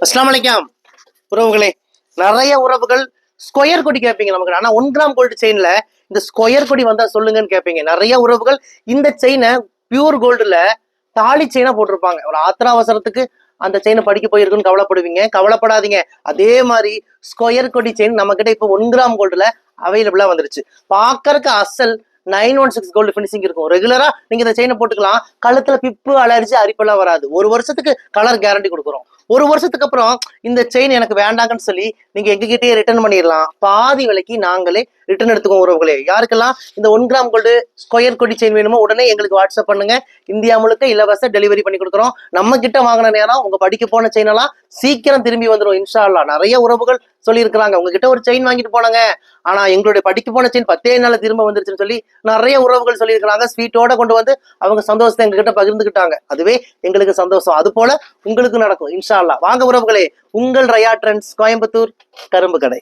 அஸ்ஸலாமு அலைக்கும் உறவுகளே. நிறைய உறவுகள் ஸ்கொயர் கொடி கேட்பீங்க நமக்கு. ஆனா 1 கிராம் கோல்டு செயின்ல இந்த ஸ்கொயர் கொடி வந்தா சொல்லுங்கன்னு கேட்பீங்க. நிறைய உறவுகள் இந்த செயினை பியூர் கோல்டுல தாலி செயினா போட்டிருப்பாங்க. ஒரு ஆத்திர அவசரத்துக்கு அந்த செயினை படிக்க போயிருக்குன்னு கவலைப்படுவீங்க. கவலைப்படாதீங்க. அதே மாதிரி ஸ்கொயர் கொடி செயின் நம்ம கிட்ட இப்போ 1 கிராம் கோல்டுல அவைலபிளா வந்துருச்சு. பாக்கறதுக்கு அசல் 916 கோல்டு பினிஷிங் இருக்கும். ரெகுலரா நீங்க இந்த செயினை போட்டுக்கலாம். கழுத்துல பிப்பு, அலர்ஜி, அரிப்பெல்லாம் வராது. 1 வருஷத்துக்கு கலர் கேரண்டி கொடுக்குறோம். 1 வருஷத்துக்கு அப்புறம் இந்த செயின் எனக்கு வேண்டாங்கன்னு சொல்லி நீங்க எங்ககிட்டயே ரிட்டர்ன் பண்ணிடலாம். பாதி விலைக்கு நாங்களே ரிட்டர்ன் எடுத்துக்கோங்க உறவுகளே. யாருக்கெல்லாம் இந்த 1 கிராம் கோல்டு ஸ்கொயர் கொடி செயின் வேணுமோ உடனே எங்களுக்கு வாட்ஸ்அப் பண்ணுங்க. இந்தியா முழுக்க இலவச டெலிவரி பண்ணி கொடுக்குறோம். நம்ம கிட்ட வாங்கின நேரம் உங்க படிக்க போன செயின் எல்லாம் சீக்கிரம் திரும்பி வந்துடும் இன்ஷா அல்லாஹ். நிறைய உறவுகள் சொல்லியிருக்கிறாங்க, உங்ககிட்ட ஒரு செயின் வாங்கிட்டு போனாங்க, ஆனா எங்களுடைய படிக்க போன செயின் 10 நாள்ல திரும்ப வந்துருச்சுன்னு சொல்லி நிறைய உறவுகள் சொல்லியிருக்கிறாங்க. ஸ்வீட்டோட கொண்டு வந்து அவங்க சந்தோஷத்தை எங்ககிட்ட பகிர்ந்துக்கிட்டாங்க. அதுவே எங்களுக்கு சந்தோஷம். அது போல உங்களுக்கு நடக்கும் இன்ஷா அல்லாஹ். வாங்க உறவுகளே, உங்கள் ரயா ட்ரெண்ட்ஸ், கோயம்புத்தூர், கரும்பு கடை.